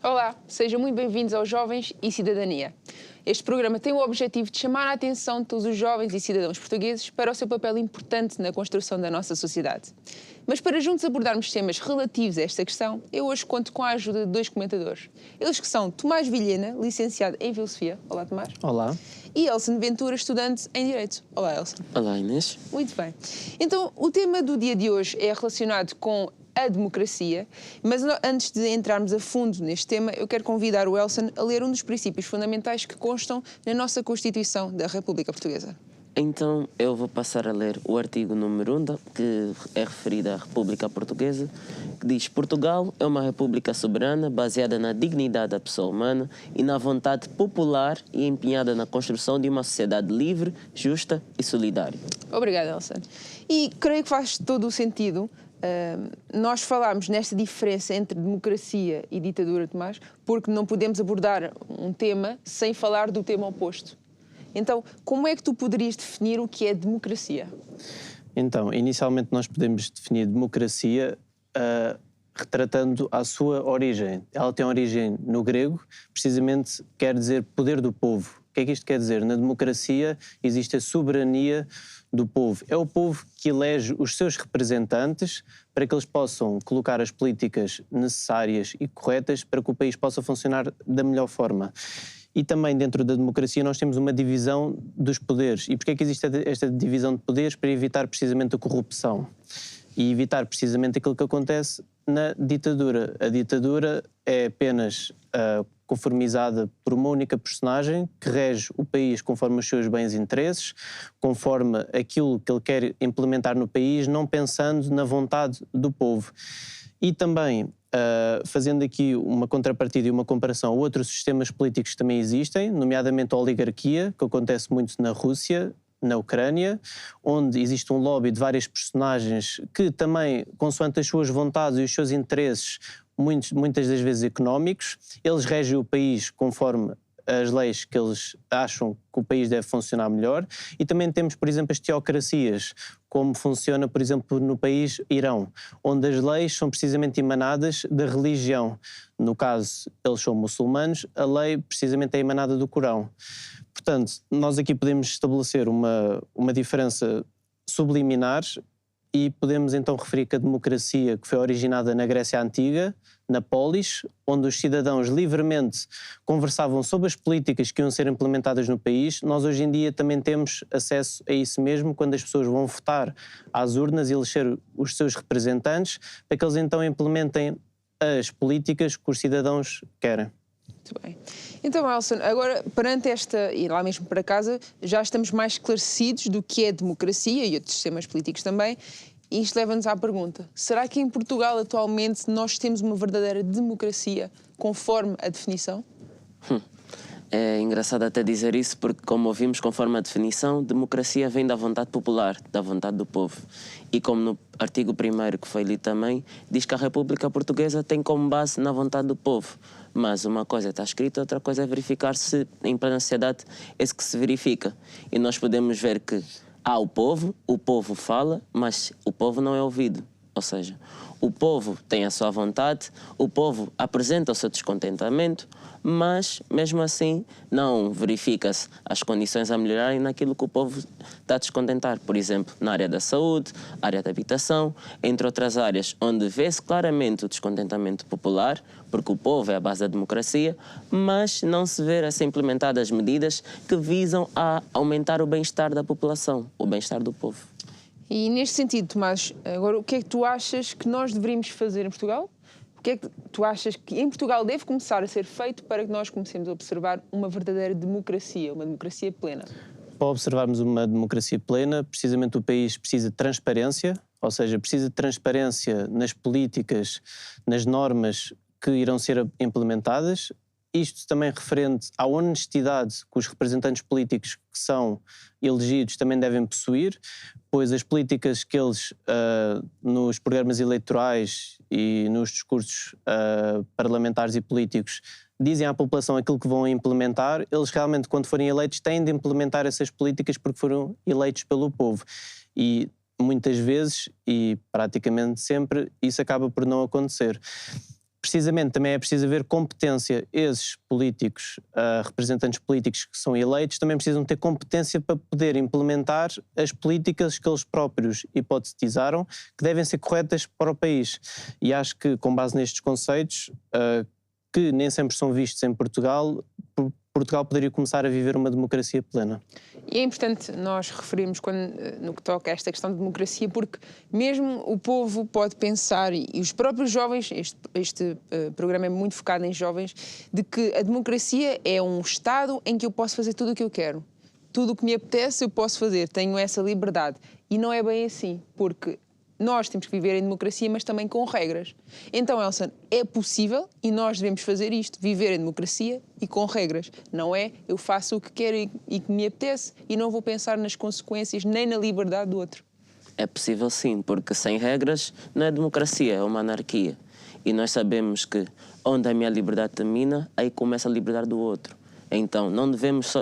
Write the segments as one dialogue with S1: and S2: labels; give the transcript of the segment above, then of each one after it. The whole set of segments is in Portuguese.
S1: Olá, sejam muito bem-vindos aos Jovens e Cidadania. Este programa tem o objetivo de chamar a atenção de todos os jovens e cidadãos portugueses para o seu papel importante na construção da nossa sociedade. Mas para juntos abordarmos temas relativos a esta questão, eu hoje conto com a ajuda de dois comentadores. Eles que são Tomás Vilhena, licenciado em Filosofia. Olá, Tomás.
S2: Olá.
S1: E Elson Ventura, estudante em Direito. Olá, Elson.
S3: Olá, Inês.
S1: Muito bem. Então, o tema do dia de hoje é relacionado com a democracia, mas antes de entrarmos a fundo neste tema, eu quero convidar o Elson a ler um dos princípios fundamentais que constam na nossa Constituição da República Portuguesa.
S3: Então, eu vou passar a ler o artigo número 1, que é referido à República Portuguesa, que diz: Portugal é uma república soberana baseada na dignidade da pessoa humana e na vontade popular e empenhada na construção de uma sociedade livre, justa e solidária.
S1: Obrigada, Elson. E creio que faz todo o sentido nós falarmos nesta diferença entre democracia e ditadura, Tomás, porque não podemos abordar um tema sem falar do tema oposto. Então, como é que tu poderias definir o que é democracia?
S2: Então, inicialmente nós podemos definir democracia retratando a sua origem. Ela tem origem no grego, precisamente quer dizer poder do povo. O que é que isto quer dizer? Na democracia existe a soberania do povo. É o povo que elege os seus representantes para que eles possam colocar as políticas necessárias e corretas para que o país possa funcionar da melhor forma. E também dentro da democracia nós temos uma divisão dos poderes. E porquê é que existe esta divisão de poderes? Para evitar precisamente a corrupção e evitar precisamente aquilo que acontece na ditadura. A ditadura é apenas conformizada por uma única personagem que rege o país conforme os seus bens e interesses, conforme aquilo que ele quer implementar no país, não pensando na vontade do povo. E também, fazendo aqui uma contrapartida e uma comparação a outros sistemas políticos que também existem, nomeadamente a oligarquia, que acontece muito na Rússia, na Ucrânia, onde existe um lobby de várias personagens que também, consoante as suas vontades e os seus interesses, muitas das vezes económicos, eles regem o país conforme as leis que eles acham que o país deve funcionar melhor. E também temos, por exemplo, as teocracias, como funciona, por exemplo, no país Irão, onde as leis são precisamente emanadas da religião. No caso, eles são muçulmanos, a lei precisamente é emanada do Corão. Portanto, nós aqui podemos estabelecer uma diferença subliminar e podemos então referir que a democracia, que foi originada na Grécia Antiga, na polis, onde os cidadãos livremente conversavam sobre as políticas que iam ser implementadas no país, nós hoje em dia também temos acesso a isso mesmo quando as pessoas vão votar às urnas e eleger os seus representantes para que eles então implementem as políticas que os cidadãos querem.
S1: Muito bem. Então, Elson, agora, perante esta, e lá mesmo para casa, já estamos mais esclarecidos do que é democracia e outros sistemas políticos também, e isto leva-nos à pergunta: será que em Portugal atualmente nós temos uma verdadeira democracia conforme a definição?
S3: É engraçado até dizer isso porque, como ouvimos, conforme a definição, democracia vem da vontade popular, da vontade do povo. E como no artigo 1º que foi lido também, diz que a República Portuguesa tem como base na vontade do povo. Mas uma coisa está escrita, outra coisa é verificar se em plena sociedade é isso que se verifica. E nós podemos ver que há o povo fala, mas o povo não é ouvido. Ou seja, o povo tem a sua vontade, o povo apresenta o seu descontentamento, mas, mesmo assim, não verifica-se as condições a melhorarem naquilo que o povo está a descontentar. Por exemplo, na área da saúde, área da habitação, entre outras áreas, onde vê-se claramente o descontentamento popular, porque o povo é a base da democracia, mas não se vê a ser implementadas medidas que visam a aumentar o bem-estar da população, o bem-estar do povo.
S1: E neste sentido, Tomás, agora o que é que tu achas que nós deveríamos fazer em Portugal? O que é que tu achas que em Portugal deve começar a ser feito para que nós comecemos a observar uma verdadeira democracia, uma democracia plena?
S2: Para observarmos uma democracia plena, precisamente o país precisa de transparência, ou seja, precisa de transparência nas políticas, nas normas que irão ser implementadas. Isto também referente à honestidade que os representantes políticos que são elegidos também devem possuir, pois as políticas que eles, nos programas eleitorais e nos discursos parlamentares e políticos, dizem à população aquilo que vão implementar, eles realmente, quando forem eleitos, têm de implementar essas políticas porque foram eleitos pelo povo. E muitas vezes, e praticamente sempre, isso acaba por não acontecer. precisamente também é preciso haver competência. Esses políticos, representantes políticos que são eleitos, também precisam ter competência para poder implementar as políticas que eles próprios hipotetizaram que devem ser corretas para o país. E acho que, com base nestes conceitos, que nem sempre são vistos em Portugal, Portugal poderia começar a viver uma democracia plena.
S1: E é importante nós referirmos no que toca a esta questão de democracia, porque mesmo o povo pode pensar, e os próprios jovens, este programa é muito focado em jovens, de que a democracia é um Estado em que eu posso fazer tudo o que eu quero. Tudo o que me apetece eu posso fazer, tenho essa liberdade. E não é bem assim, porque nós temos que viver em democracia, mas também com regras. Então, Elson, é possível e nós devemos fazer isto, viver em democracia e com regras. Não é eu faço o que quero e que me apetece e não vou pensar nas consequências nem na liberdade do outro.
S3: É possível sim, porque sem regras não é democracia, é uma anarquia. E nós sabemos que onde a minha liberdade termina, aí começa a liberdade do outro. Então, não devemos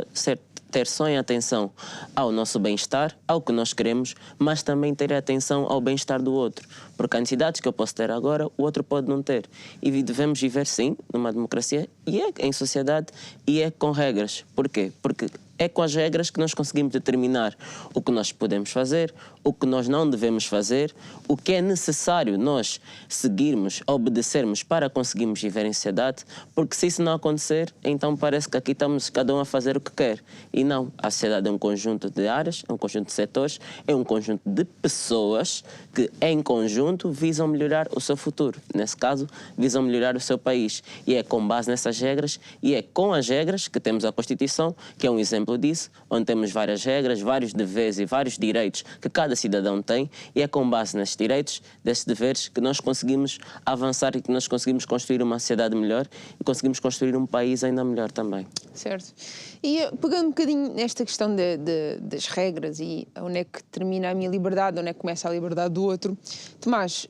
S3: ter só em atenção ao nosso bem-estar, ao que nós queremos, mas também ter atenção ao bem-estar do outro. Porque há necessidades que eu posso ter agora, o outro pode não ter. E devemos viver, sim, numa democracia, e é em sociedade, e é com regras. Porquê? Porque é com as regras que nós conseguimos determinar o que nós podemos fazer, o que nós não devemos fazer, o que é necessário nós seguirmos, obedecermos para conseguirmos viver em sociedade, porque se isso não acontecer, então parece que aqui estamos cada um a fazer o que quer. E não, a sociedade é um conjunto de áreas, é um conjunto de setores, é um conjunto de pessoas que em conjunto visam melhorar o seu futuro. Nesse caso, visam melhorar o seu país. E é com base nessas regras, e é com as regras que temos a Constituição, que é um exemplo disso, onde temos várias regras, vários deveres e vários direitos que cada cidadão tem, e é com base nesses direitos, desses deveres, que nós conseguimos avançar e que nós conseguimos construir uma sociedade melhor e conseguimos construir um país ainda melhor também.
S1: Certo. E pegando um bocadinho nesta questão das regras e onde é que termina a minha liberdade, onde é que começa a liberdade do outro, Tomás,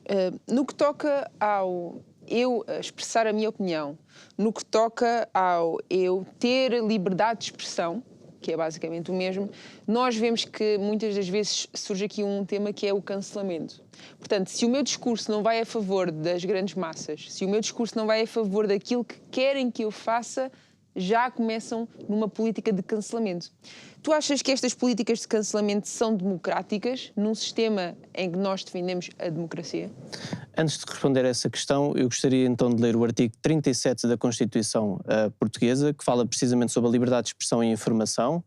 S1: no que toca ao eu expressar a minha opinião, no que toca ao eu ter liberdade de expressão, que é basicamente o mesmo, nós vemos que muitas das vezes surge aqui um tema que é o cancelamento. Portanto, se o meu discurso não vai a favor das grandes massas, se o meu discurso não vai a favor daquilo que querem que eu faça, já começam numa política de cancelamento. Tu achas que estas políticas de cancelamento são democráticas num sistema em que nós defendemos a democracia?
S2: Antes de responder a essa questão, eu gostaria então de ler o artigo 37 da Constituição portuguesa, que fala precisamente sobre a liberdade de expressão e informação,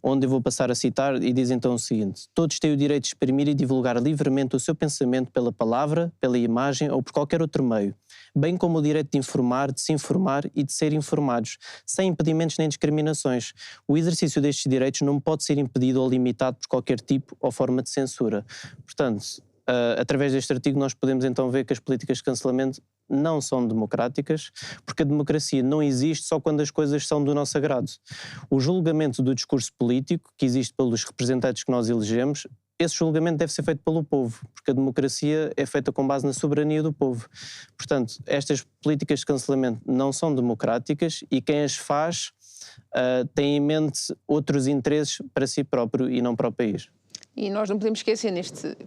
S2: onde eu vou passar a citar e diz então o seguinte: todos têm o direito de exprimir e divulgar livremente o seu pensamento pela palavra, pela imagem ou por qualquer outro meio, bem como o direito de informar, de se informar e de ser informados, sem impedimentos nem discriminações. O exercício destes direitos não pode ser impedido ou limitado por qualquer tipo ou forma de censura. Portanto, através deste artigo nós podemos então ver que as políticas de cancelamento não são democráticas, porque a democracia não existe só quando as coisas são do nosso agrado. O julgamento do discurso político, que existe pelos representantes que nós elegemos, esse julgamento deve ser feito pelo povo, porque a democracia é feita com base na soberania do povo. Portanto, estas políticas de cancelamento não são democráticas e quem as faz tem em mente outros interesses para si próprio e não para o país.
S1: E nós não podemos esquecer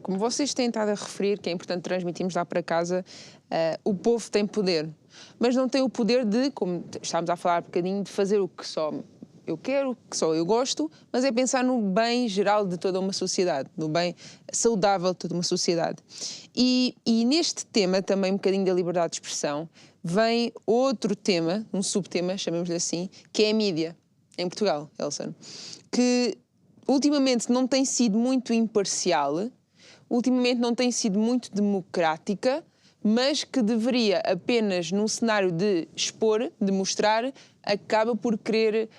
S1: como vocês têm estado a referir, que é importante transmitirmos lá para casa, o povo tem poder, mas não tem o poder de, como estávamos a falar há bocadinho, de fazer o que só eu quero, o que só eu gosto, mas é pensar no bem geral de toda uma sociedade, no bem saudável de toda uma sociedade. E neste tema, também um bocadinho da liberdade de expressão, vem outro tema, um subtema, chamemos-lhe assim, que é a mídia, em Portugal, Elson, que ultimamente não tem sido muito imparcial, ultimamente não tem sido muito democrática, mas que deveria apenas, num cenário de expor, de mostrar, acaba por querer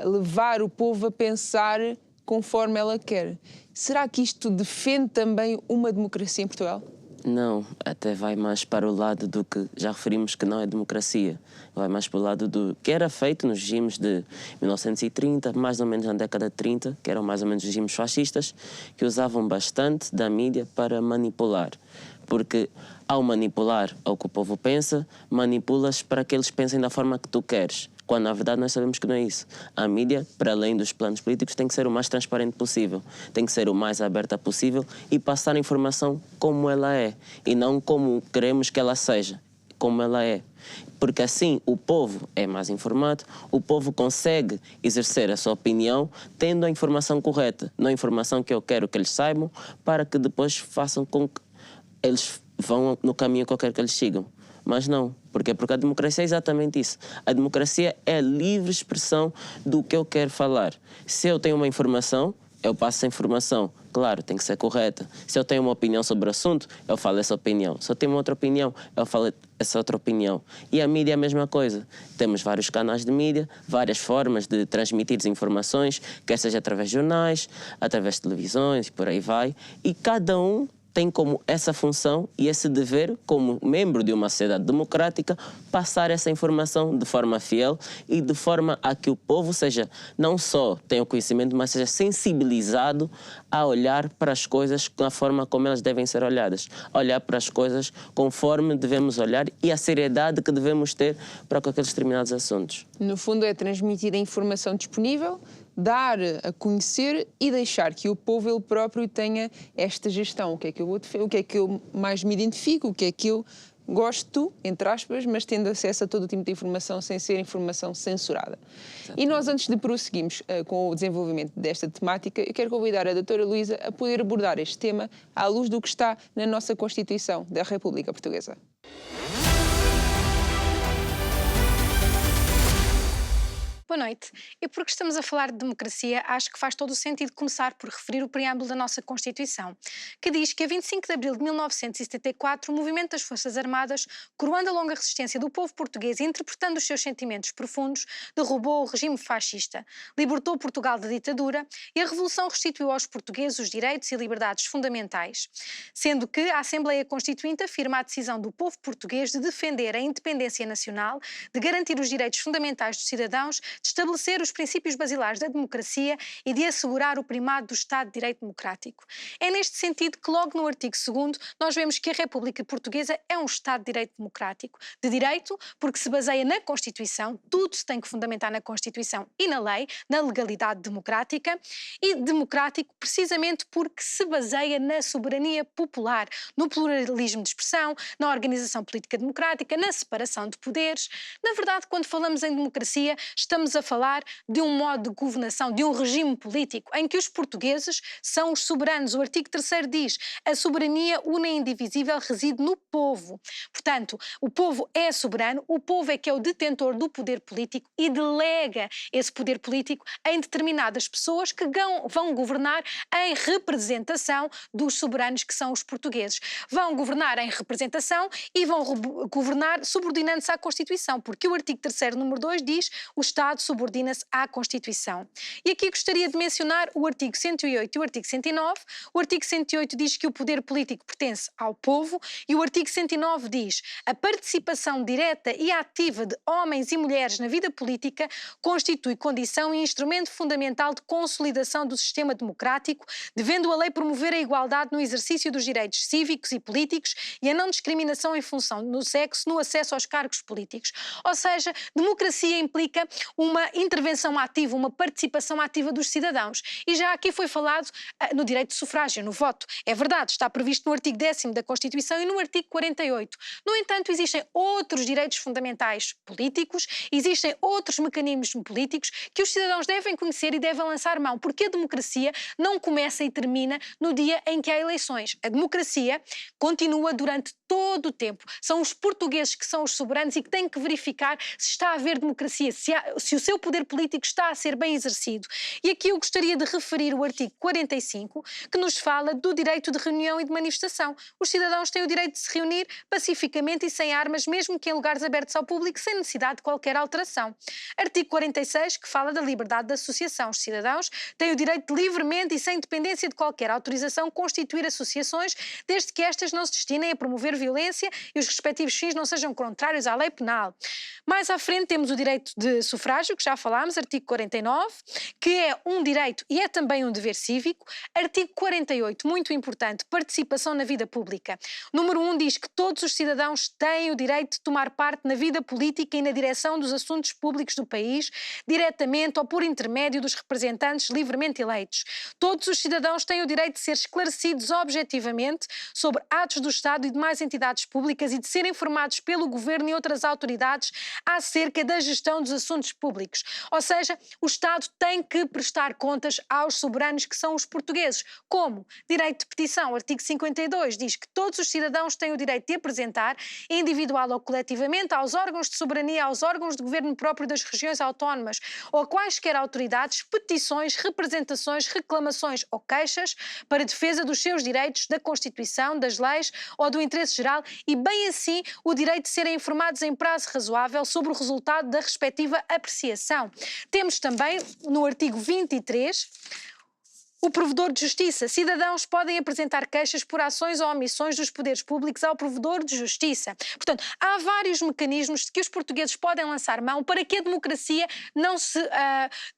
S1: levar o povo a pensar conforme ela quer. Será que isto defende também uma democracia em Portugal?
S3: Não, até vai mais para o lado do que já referimos que não é democracia. Vai mais para o lado do que era feito nos regimes de 1930, mais ou menos na década de 30, que eram mais ou menos regimes fascistas, que usavam bastante da mídia para manipular. Porque ao manipular ao que o povo pensa, manipulas para que eles pensem da forma que tu queres. Quando, na verdade, nós sabemos que não é isso. A mídia, para além dos planos políticos, tem que ser o mais transparente possível, tem que ser o mais aberta possível e passar a informação como ela é, e não como queremos que ela seja. como ela é. Porque assim o povo é mais informado, o povo consegue exercer a sua opinião tendo a informação correta, não a informação que eu quero que eles saibam, para que depois façam com que eles vão no caminho que eu quero que eles sigam. Mas não, porque a democracia é exatamente isso. A democracia é a livre expressão do que eu quero falar. Se eu tenho uma informação, eu passo essa informação. Claro, tem que ser correta. Se eu tenho uma opinião sobre o assunto, eu falo essa opinião. Se eu tenho uma outra opinião, eu falo essa outra opinião. E a mídia é a mesma coisa. Temos vários canais de mídia, várias formas de transmitir informações, quer seja através de jornais, através de televisões e por aí vai. E cada um tem como essa função e esse dever, como membro de uma sociedade democrática, passar essa informação de forma fiel e de forma a que o povo seja, não só tenha o conhecimento, mas seja sensibilizado a olhar para as coisas da forma como elas devem ser olhadas. Olhar para as coisas conforme devemos olhar e a seriedade que devemos ter para com aqueles determinados assuntos.
S1: No fundo é transmitir a informação disponível, dar a conhecer e deixar que o povo ele próprio tenha esta gestão. O que é que eu vou defender, o que é que eu mais me identifico, o que é que eu gosto, entre aspas, mas tendo acesso a todo o tipo de informação sem ser informação censurada. Exatamente. E nós, antes de prosseguirmos com o desenvolvimento desta temática, eu quero convidar a doutora Luísa a poder abordar este tema à luz do que está na nossa Constituição da República Portuguesa.
S4: Boa noite. E porque estamos a falar de democracia, acho que faz todo o sentido começar por referir o preâmbulo da nossa Constituição, que diz que a 25 de abril de 1974 o movimento das Forças Armadas, coroando a longa resistência do povo português e interpretando os seus sentimentos profundos, derrubou o regime fascista, libertou Portugal da ditadura e a Revolução restituiu aos portugueses os direitos e liberdades fundamentais, sendo que a Assembleia Constituinte afirma a decisão do povo português de defender a independência nacional, de garantir os direitos fundamentais dos cidadãos, de estabelecer os princípios basilares da democracia e de assegurar o primado do Estado de Direito Democrático. É neste sentido que logo no artigo 2º nós vemos que a República Portuguesa é um Estado de Direito Democrático. De direito, porque se baseia na Constituição, tudo se tem que fundamentar na Constituição e na lei, na legalidade democrática, e democrático precisamente porque se baseia na soberania popular, no pluralismo de expressão, na organização política democrática, na separação de poderes. Na verdade, quando falamos em democracia, estamos a falar de um modo de governação, de um regime político em que os portugueses são os soberanos. O artigo 3º diz: a soberania una e indivisível reside no povo. Portanto, o povo é soberano, o povo é que é o detentor do poder político e delega esse poder político em determinadas pessoas que vão governar em representação dos soberanos que são os portugueses. Vão governar em representação e vão governar subordinando-se à Constituição, porque o artigo 3º, número 2 diz: o Estado subordina-se à Constituição. E aqui gostaria de mencionar o artigo 108 e o artigo 109. O artigo 108 diz que o poder político pertence ao povo e o artigo 109 diz: a participação direta e ativa de homens e mulheres na vida política constitui condição e instrumento fundamental de consolidação do sistema democrático, devendo a lei promover a igualdade no exercício dos direitos cívicos e políticos e a não discriminação em função do sexo no acesso aos cargos políticos. Ou seja, democracia implica uma intervenção ativa, uma participação ativa dos cidadãos. E já aqui foi falado no direito de sufrágio, no voto. É verdade, está previsto no artigo 10º da Constituição e no artigo 48. No entanto, existem outros direitos fundamentais políticos, existem outros mecanismos políticos que os cidadãos devem conhecer e devem lançar mão, porque a democracia não começa e termina no dia em que há eleições. A democracia continua durante todo o tempo. São os portugueses que são os soberanos e que têm que verificar se está a haver democracia, se o seu poder político está a ser bem exercido. E aqui eu gostaria de referir o artigo 45, que nos fala do direito de reunião e de manifestação. Os cidadãos têm o direito de se reunir pacificamente e sem armas, mesmo que em lugares abertos ao público, sem necessidade de qualquer alteração. Artigo 46, que fala da liberdade de associação. Os cidadãos têm o direito de livremente e sem dependência de qualquer autorização constituir associações, desde que estas não se destinem a promover violência e os respectivos fins não sejam contrários à lei penal. Mais à frente temos o direito de sufrágio, sufrágio, que já falámos, artigo 49, que é um direito e é também um dever cívico. Artigo 48, muito importante, participação na vida pública. Número 1 diz que todos os cidadãos têm o direito de tomar parte na vida política e na direção dos assuntos públicos do país, diretamente ou por intermédio dos representantes livremente eleitos. Todos os cidadãos têm o direito de ser esclarecidos objetivamente sobre atos do Estado e demais entidades públicas e de serem informados pelo Governo e outras autoridades acerca da gestão dos assuntos públicos. Ou seja, o Estado tem que prestar contas aos soberanos que são os portugueses. Como? Direito de petição, artigo 52, diz que todos os cidadãos têm o direito de apresentar, individual ou coletivamente, aos órgãos de soberania, aos órgãos de governo próprio das regiões autónomas ou a quaisquer autoridades, petições, representações, reclamações ou queixas para defesa dos seus direitos, da Constituição, das leis ou do interesse geral e, bem assim, o direito de serem informados em prazo razoável sobre o resultado da respectiva apreciação. Temos também, no artigo 23, o provedor de justiça. Cidadãos podem apresentar queixas por ações ou omissões dos poderes públicos ao provedor de justiça. Portanto, há vários mecanismos que os portugueses podem lançar mão para que a democracia não se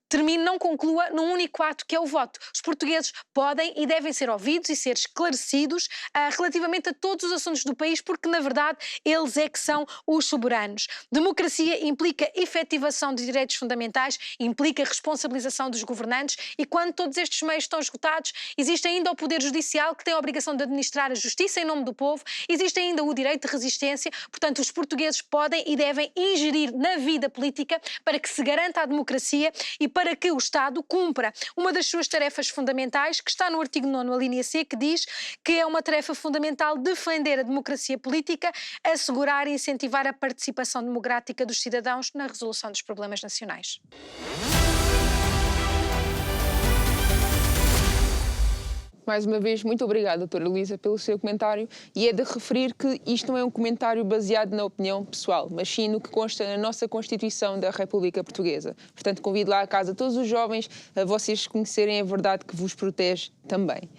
S4: termine, não conclua num único ato que é o voto. Os portugueses podem e devem ser ouvidos e ser esclarecidos relativamente a todos os assuntos do país, porque, na verdade, eles é que são os soberanos. Democracia implica efetivação de direitos fundamentais, implica responsabilização dos governantes e, quando todos estes meios estão esgotados, existe ainda o Poder Judicial, que tem a obrigação de administrar a justiça em nome do povo, existe ainda o direito de resistência. Portanto, os portugueses podem e devem ingerir na vida política para que se garanta a democracia e para que o Estado cumpra uma das suas tarefas fundamentais, que está no artigo 9º, a linha C, que diz que é uma tarefa fundamental defender a democracia política, assegurar e incentivar a participação democrática dos cidadãos na resolução dos problemas nacionais.
S1: Mais uma vez, muito obrigada, doutora Luísa, pelo seu comentário, e é de referir que isto não é um comentário baseado na opinião pessoal, mas sim no que consta na nossa Constituição da República Portuguesa. Portanto, convido lá a casa todos os jovens a vocês conhecerem a verdade que vos protege também.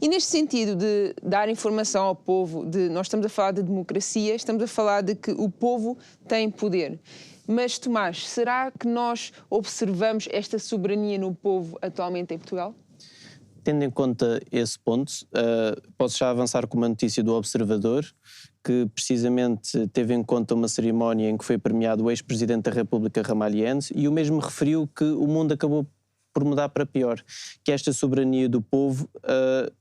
S1: E neste sentido de dar informação ao povo, nós estamos a falar de democracia, estamos a falar de que o povo tem poder. Mas, Tomás, será que nós observamos esta soberania no povo atualmente em Portugal?
S2: Tendo em conta esse ponto, posso já avançar com uma notícia do Observador, que precisamente teve em conta uma cerimónia em que foi premiado o ex-presidente da República, Ramalhianes, e o mesmo referiu que o mundo acabou por mudar para pior, que esta soberania do povo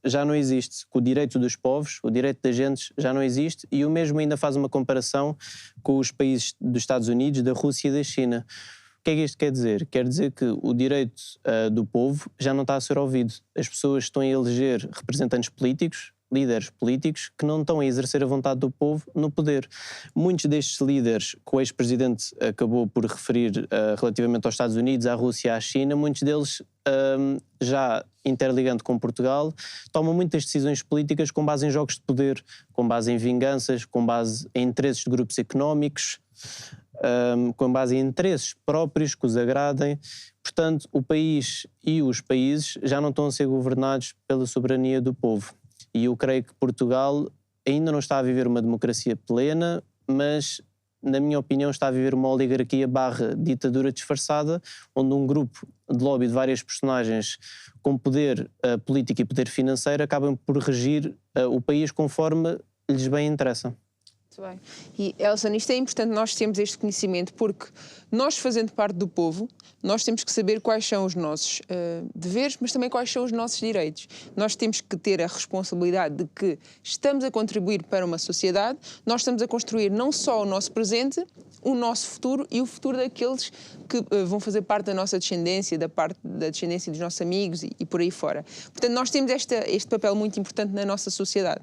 S2: já não existe, que o direito dos povos, o direito das gentes já não existe, e o mesmo ainda faz uma comparação com os países dos Estados Unidos, da Rússia e da China. O que é que isto quer dizer? Quer dizer que o direito do povo já não está a ser ouvido. As pessoas estão a eleger representantes políticos, líderes políticos, que não estão a exercer a vontade do povo no poder. Muitos destes líderes que o ex-presidente acabou por referir relativamente aos Estados Unidos, à Rússia e à China, muitos deles, já interligando com Portugal, tomam muitas decisões políticas com base em jogos de poder, com base em vinganças, com base em interesses de grupos económicos, com base em interesses próprios que os agradem. Portanto, o país e os países já não estão a ser governados pela soberania do povo. E eu creio que Portugal ainda não está a viver uma democracia plena, mas, na minha opinião, está a viver uma oligarquia / ditadura disfarçada, onde um grupo de lobby de várias personagens com poder político e poder financeiro acabam por regir o país conforme lhes bem interessa.
S1: Muito bem. E, Elsa, isto é importante nós termos este conhecimento, porque nós, fazendo parte do povo, nós temos que saber quais são os nossos deveres, mas também quais são os nossos direitos. Nós temos que ter a responsabilidade de que estamos a contribuir para uma sociedade, nós estamos a construir não só o nosso presente, o nosso futuro e o futuro daqueles que vão fazer parte da nossa descendência, da parte da descendência dos nossos amigos e por aí fora. Portanto, nós temos este papel muito importante na nossa sociedade.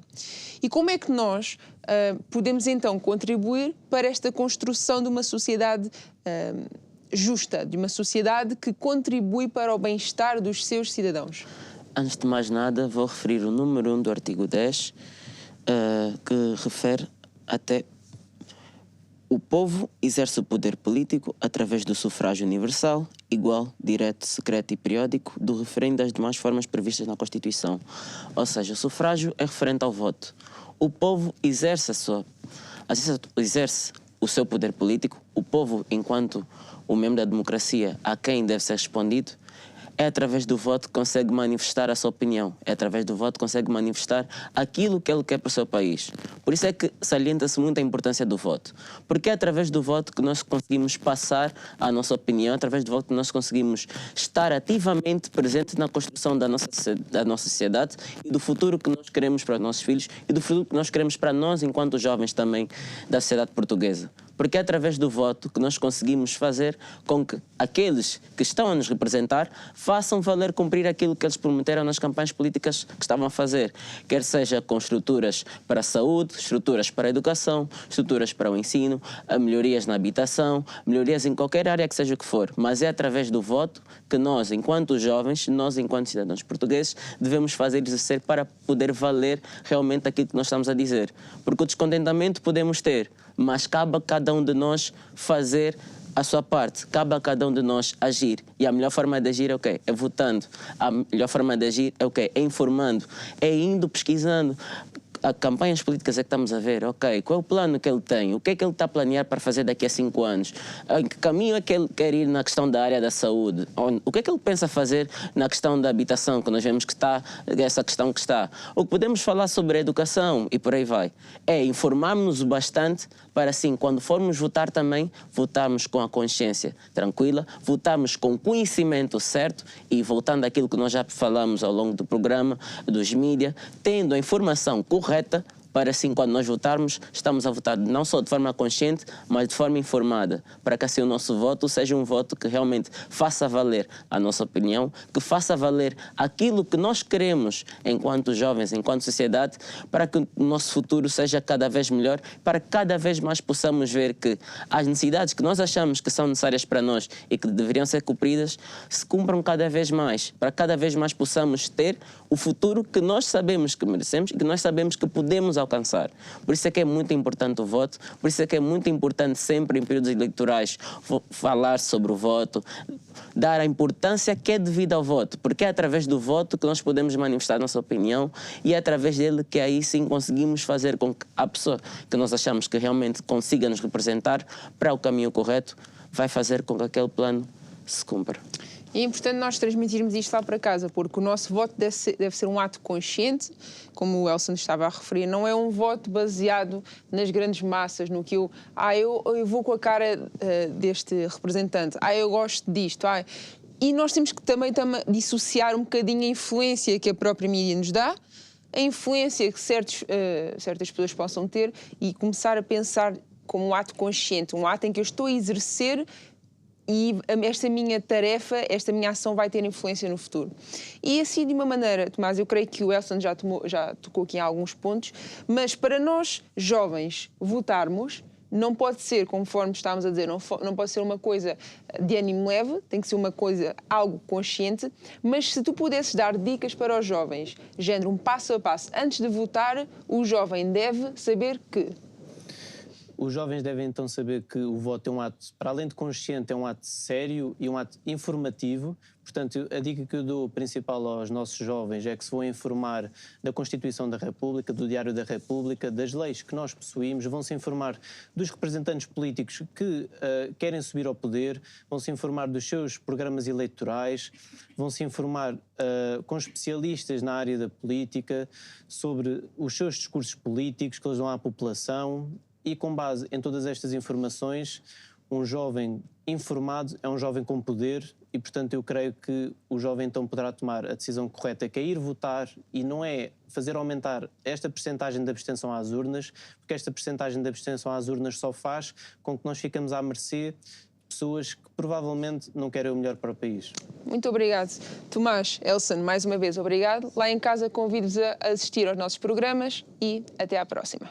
S1: E como é que nós podemos então contribuir para esta construção de uma sociedade justa, de uma sociedade que contribui para o bem-estar dos seus cidadãos?
S3: Antes de mais nada, vou referir o número 1 do artigo 10, que refere até o povo exerce o poder político através do sufrágio universal, igual, direto, secreto e periódico, do referendo das demais formas previstas na Constituição. Ou seja, o sufrágio é referente ao voto. O povo exerce o seu poder político, o povo, enquanto o membro da democracia a quem deve ser respondido, é através do voto que consegue manifestar a sua opinião. É através do voto que consegue manifestar aquilo que ele quer para o seu país. Por isso é que salienta-se muito a importância do voto. Porque é através do voto que nós conseguimos passar a nossa opinião, através do voto que nós conseguimos estar ativamente presentes na construção da nossa sociedade e do futuro que nós queremos para os nossos filhos e do futuro que nós queremos para nós enquanto jovens também da sociedade portuguesa. Porque é através do voto que nós conseguimos fazer com que aqueles que estão a nos representar façam valer cumprir aquilo que eles prometeram nas campanhas políticas que estavam a fazer. Quer seja com estruturas para a saúde, estruturas para a educação, estruturas para o ensino, melhorias na habitação, melhorias em qualquer área que seja o que for. Mas é através do voto que nós, enquanto jovens, nós, enquanto cidadãos portugueses, devemos fazer exercer para poder valer realmente aquilo que nós estamos a dizer. Porque o descontentamento podemos ter, mas cabe a cada um de nós fazer a sua parte, cabe a cada um de nós agir. E a melhor forma de agir é o quê? É votando. A melhor forma de agir é o quê? É informando, é indo pesquisando. As campanhas políticas é que estamos a ver, ok, qual é o plano que ele tem, o que é que ele está a planear para fazer daqui a 5 anos, em que caminho é que ele quer ir na questão da área da saúde, o que é que ele pensa fazer na questão da habitação, que nós vemos que está, essa questão que está, ou que podemos falar sobre a educação e por aí vai. É informarmos-nos bastante para assim, quando formos votar também, votarmos com a consciência tranquila, votarmos com conhecimento certo e voltando àquilo que nós já falamos ao longo do programa, dos mídias, tendo a informação correta para assim, quando nós votarmos, estamos a votar não só de forma consciente, mas de forma informada, para que assim o nosso voto seja um voto que realmente faça valer a nossa opinião, que faça valer aquilo que nós queremos enquanto jovens, enquanto sociedade, para que o nosso futuro seja cada vez melhor, para que cada vez mais possamos ver que as necessidades que nós achamos que são necessárias para nós e que deveriam ser cumpridas, se cumpram cada vez mais, para cada vez mais possamos ter o futuro que nós sabemos que merecemos e que nós sabemos que podemos alcançar. Por isso é que é muito importante o voto, por isso é que é muito importante sempre em períodos eleitorais falar sobre o voto, dar a importância que é devida ao voto, porque é através do voto que nós podemos manifestar a nossa opinião e é através dele que aí sim conseguimos fazer com que a pessoa que nós achamos que realmente consiga nos representar para o caminho correto, vai fazer com que aquele plano se cumpra.
S1: E é importante nós transmitirmos isto lá para casa, porque o nosso voto deve ser um ato consciente, como o Elson estava a referir, não é um voto baseado nas grandes massas, no que eu vou com a cara deste representante, eu gosto disto, E nós temos que também dissociar um bocadinho a influência que a própria mídia nos dá, a influência que certas pessoas possam ter e começar a pensar como um ato consciente, um ato em que eu estou a exercer e esta minha tarefa, esta minha ação vai ter influência no futuro. E assim, de uma maneira, Tomás, eu creio que o Elson já tocou aqui em alguns pontos, mas para nós, jovens, votarmos, não pode ser, conforme estávamos a dizer, não pode ser uma coisa de ânimo leve, tem que ser uma coisa, algo consciente, mas se tu pudesses dar dicas para os jovens, género, um passo a passo, antes de votar, o jovem deve saber que...
S2: Os jovens devem então saber que o voto é um ato, para além de consciente, é um ato sério e um ato informativo. Portanto, a dica que eu dou principal aos nossos jovens é que se vão informar da Constituição da República, do Diário da República, das leis que nós possuímos, vão se informar dos representantes políticos que querem subir ao poder, vão se informar dos seus programas eleitorais, vão se informar com especialistas na área da política sobre os seus discursos políticos que eles dão à população. E com base em todas estas informações, um jovem informado é um jovem com poder e, portanto, eu creio que o jovem então poderá tomar a decisão correta, que é ir votar e não é fazer aumentar esta percentagem de abstenção às urnas, porque esta percentagem de abstenção às urnas só faz com que nós ficamos à mercê de pessoas que provavelmente não querem o melhor para o país.
S1: Muito obrigado. Tomás, Elson, mais uma vez obrigado. Lá em casa convido-vos a assistir aos nossos programas e até à próxima.